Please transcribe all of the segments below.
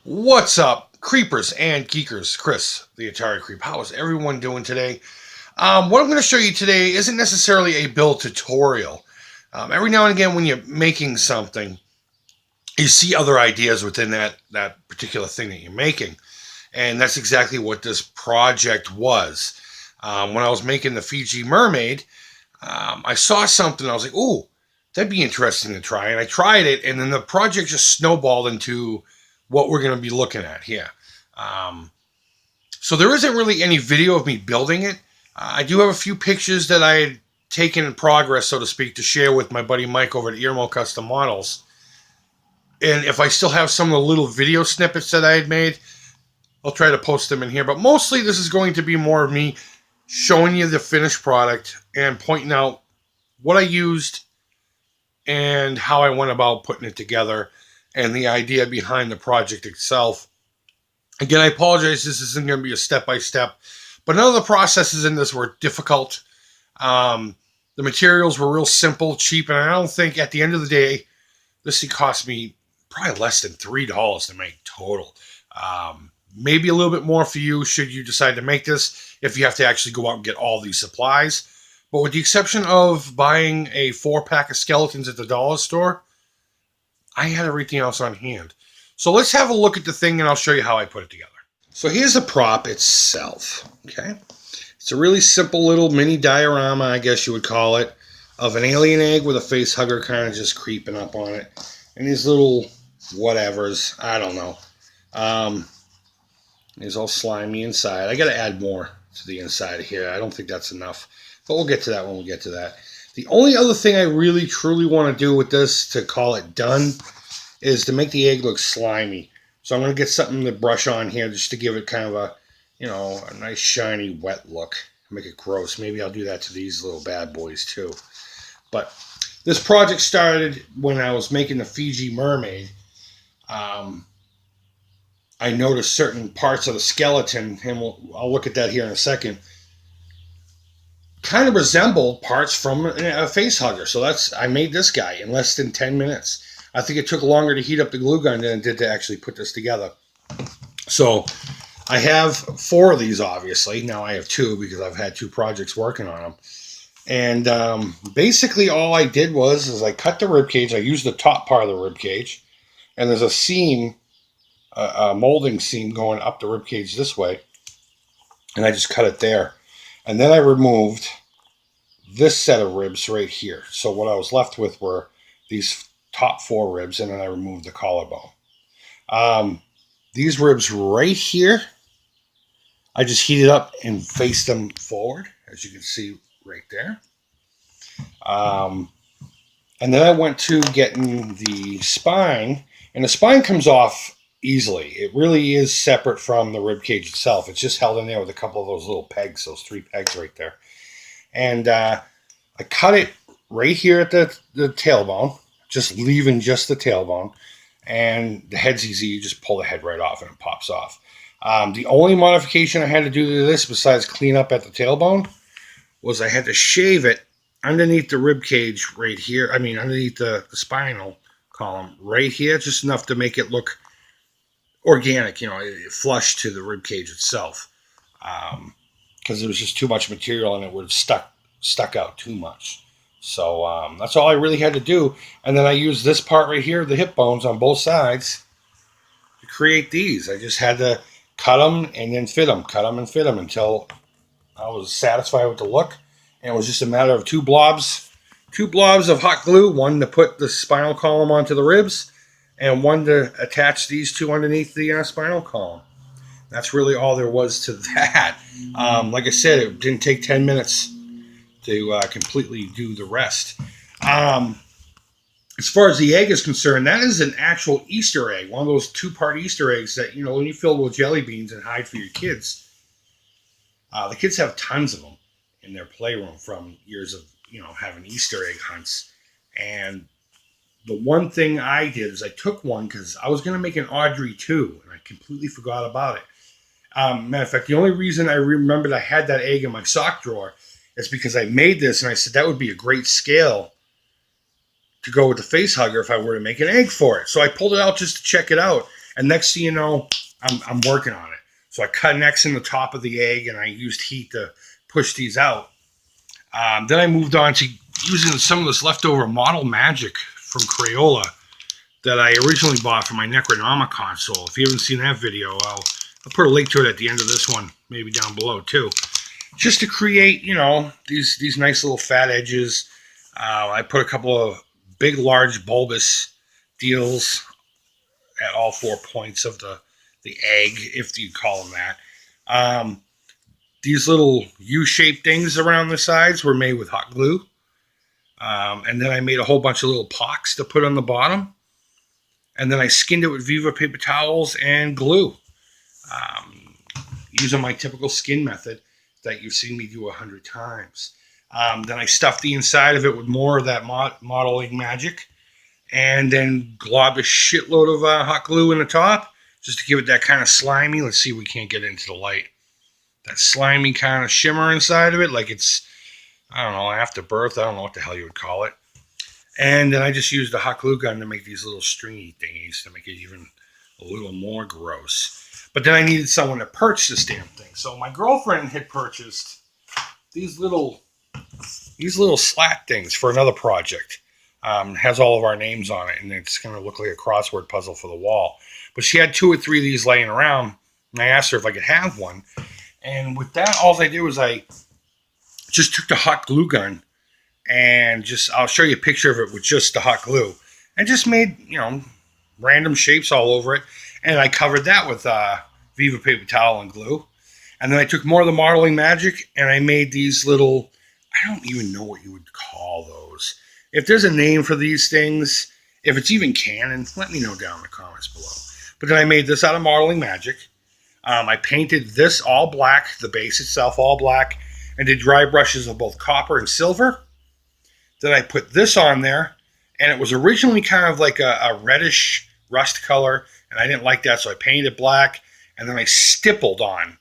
What's up, creepers and geekers? Chris, the Atari Creep. How is everyone doing today? What I'm going to show you today isn't necessarily a build tutorial. Every now and again when you're making something, you see other ideas within that particular thing that you're making. And that's exactly what this project was. When I was making the Fiji Mermaid, I saw something. I was like, ooh, that'd be interesting to try. And I tried it, and then the project just snowballed into what we're going to be looking at here. So there isn't really any video of me building it. I do have a few pictures that I had taken in progress, so to speak, to share with my buddy Mike over at Earmo Custom Models. And if I still have some of the little video snippets that I had made, I'll try to post them in here. But mostly this is going to be more of me showing you the finished product and pointing out what I used and how I went about putting it together and the idea behind the project itself. Again, I apologize, this isn't going to be a step-by-step, but none of the processes in this were difficult. The materials were real simple, cheap, and I don't think at the end of the day, this cost me probably less than $3 to make total. Maybe a little bit more for you should you decide to make this, if you have to actually go out and get all these supplies. But with the exception of buying a 4-pack of skeletons at the dollar store, I had everything else on hand. So let's have a look at the thing and I'll show you how I put it together. So here's the prop itself, okay? It's a really simple little mini diorama, I guess you would call it, of an alien egg with a face hugger kind of just creeping up on it. And these little whatevers, I don't know. It's all slimy inside. I got to add more to the inside here. I don't think that's enough. But we'll get to that when we get to that. The only other thing I really, truly want to do with this to call it done is to make the egg look slimy. So I'm going to get something to brush on here just to give it kind of a, a nice, shiny, wet look. Make it gross. Maybe I'll do that to these little bad boys too. But this project started when I was making the Fiji Mermaid. I noticed certain parts of the skeleton, and I'll look at that here in a second, kind of resembled parts from a face hugger. So I made this guy in less than 10 minutes. I think it took longer to heat up the glue gun than it did to actually put this together. So I have 4 of these, obviously. Now I have 2 because I've had 2 projects working on them. And basically all I did was I cut the rib cage. I used the top part of the rib cage. And there's a seam, a molding seam going up the rib cage this way. And I just cut it there. And then I removed this set of ribs right here. So what I was left with were these top 4 ribs, and then I removed the collarbone. These ribs right here, I just heated up and faced them forward, as you can see right there. And then I went to getting the spine, and the spine comes off easily. It really is separate from the rib cage itself. It's just held in there with a couple of those little pegs, those 3 pegs right there. And I cut it right here at the tailbone, just leaving just the tailbone. And the head's easy. You just pull the head right off and it pops off. The only modification I had to do to this besides clean up at the tailbone was I had to shave it underneath the rib cage right here. I mean, underneath the spinal column right here, just enough to make it look organic, flush to the rib cage itself, because there was just too much material and it would have stuck out too much. So that's all I really had to do. And then I used this part right here, the hip bones on both sides, to create these. I just had to cut them and then fit them, cut them and fit them until I was satisfied with the look. And it was just a matter of two blobs of hot glue, one to put the spinal column onto the ribs, and one to attach these 2 underneath the spinal column. That's really all there was to that. Like I said, it didn't take 10 minutes to completely do the rest. As far as the egg is concerned, that is an actual Easter egg, one of those 2-part Easter eggs that, when you fill with jelly beans and hide for your kids. The kids have tons of them in their playroom from years of, having Easter egg hunts. And the one thing I did is I took one because I was going to make an Audrey too, and I completely forgot about it. Matter of fact, the only reason I remembered I had that egg in my sock drawer is because I made this and I said that would be a great scale to go with the face hugger if I were to make an egg for it. So I pulled it out just to check it out. And next thing you know, I'm working on it. So I cut an X in the top of the egg, and I used heat to push these out. Then I moved on to using some of this leftover model magic from Crayola that I originally bought for my Necronoma console. If you haven't seen that video, I'll put a link to it at the end of this one, maybe down below too. Just to create, you know, these nice little fat edges. I put a couple of big, large, bulbous deals at all 4 points of the egg, if you call them that. These little U-shaped things around the sides were made with hot glue. And then I made a whole bunch of little pocks to put on the bottom. And then I skinned it with Viva paper towels and glue. Using my typical skin method that you've seen me do 100 times. Then I stuffed the inside of it with more of that modeling magic. And then globbed a shitload of hot glue in the top, just to give it that kind of slimy. Let's see if we can't get into the light. That slimy kind of shimmer inside of it, like it's, I don't know, after birth. I don't know what the hell you would call it. And then I just used a hot glue gun to make these little stringy thingies to make it even a little more gross. But then I needed someone to perch this damn thing. So my girlfriend had purchased these little slat things for another project. Has all of our names on it, and it's going to look like a crossword puzzle for the wall. But she had 2 or 3 of these laying around, and I asked her if I could have one. And with that, all I did was I just took the hot glue gun and I'll show you a picture of it with just the hot glue, and just made, you know, random shapes all over it. And I covered that with Viva paper towel and glue. And then I took more of the modeling magic and I made these little, I don't even know what you would call those. If there's a name for these things, if it's even canon, let me know down in the comments below. But then I made this out of modeling magic. I painted this all black, the base itself all black, and did dry brushes of both copper and silver. Then I put this on there, and it was originally kind of like a reddish rust color, and I didn't like that, so I painted it black, and then I stippled on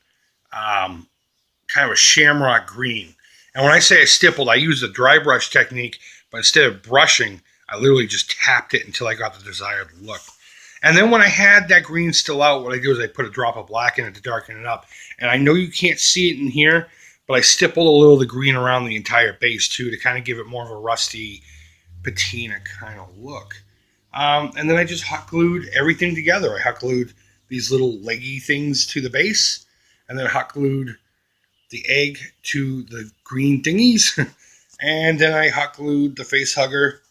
kind of a shamrock green. And when I say I stippled, I used a dry brush technique, but instead of brushing, I literally just tapped it until I got the desired look. And then when I had that green still out, what I do is I put a drop of black in it to darken it up. And I know you can't see it in here, but I stippled a little of the green around the entire base too, to kind of give it more of a rusty patina kind of look. And then I just hot glued everything together. I hot glued these little leggy things to the base, and then hot glued the egg to the green thingies. And then I hot glued the face hugger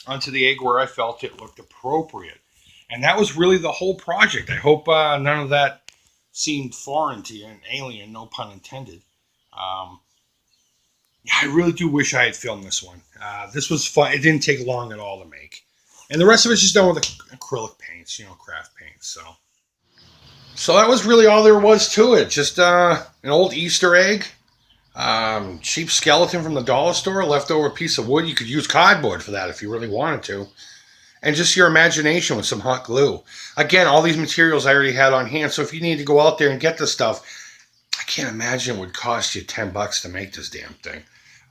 onto the egg where I felt it looked appropriate. And that was really the whole project. I hope none of that seemed foreign to you and alien, no pun intended. Yeah, I really do wish I had filmed this one. This was fun. It didn't take long at all to make. And the rest of it's just done with acrylic paints, you know, craft paints. So that was really all there was to it. Just an old Easter egg. Cheap skeleton from the dollar store, leftover piece of wood. You could use cardboard for that if you really wanted to. And just your imagination with some hot glue. Again, all these materials I already had on hand, so if you need to go out there and get the stuff, I can't imagine it would cost you $10 to make this damn thing.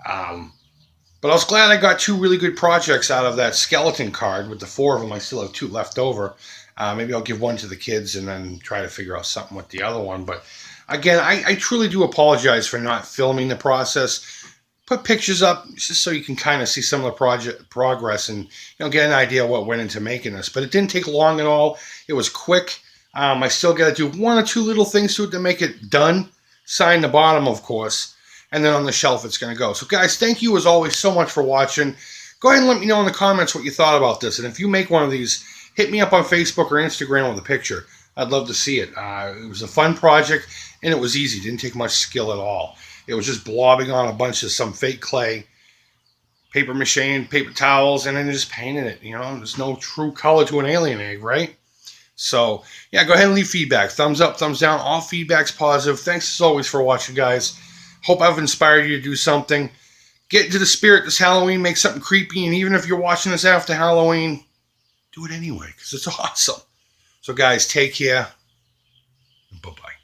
But I was glad I got 2 really good projects out of that skeleton card. With the 4 of them, I still have 2 left over. Maybe I'll give one to the kids and then try to figure out something with the other one. But again, I truly do apologize for not filming the process. Put pictures up just so you can kind of see some of the project progress and, you know, get an idea of what went into making this. But it didn't take long at all. It was quick. I still got to do 1 or 2 little things to it to make it done. Sign the bottom, of course. And then on the shelf it's going to go. So guys, thank you as always so much for watching. Go ahead and let me know in the comments what you thought about this. And if you make one of these, hit me up on Facebook or Instagram with a picture. I'd love to see it. It was a fun project, and it was easy. It didn't take much skill at all. It was just blobbing on a bunch of some fake clay, paper mache and paper towels, and then just painting it. You know, there's no true color to an alien egg, right? So, yeah, go ahead and leave feedback. Thumbs up, thumbs down. All feedback's positive. Thanks as always for watching, guys. Hope I've inspired you to do something. Get into the spirit this Halloween. Make something creepy. And even if you're watching this after Halloween, do it anyway because it's awesome. So, guys, take care. Bye-bye.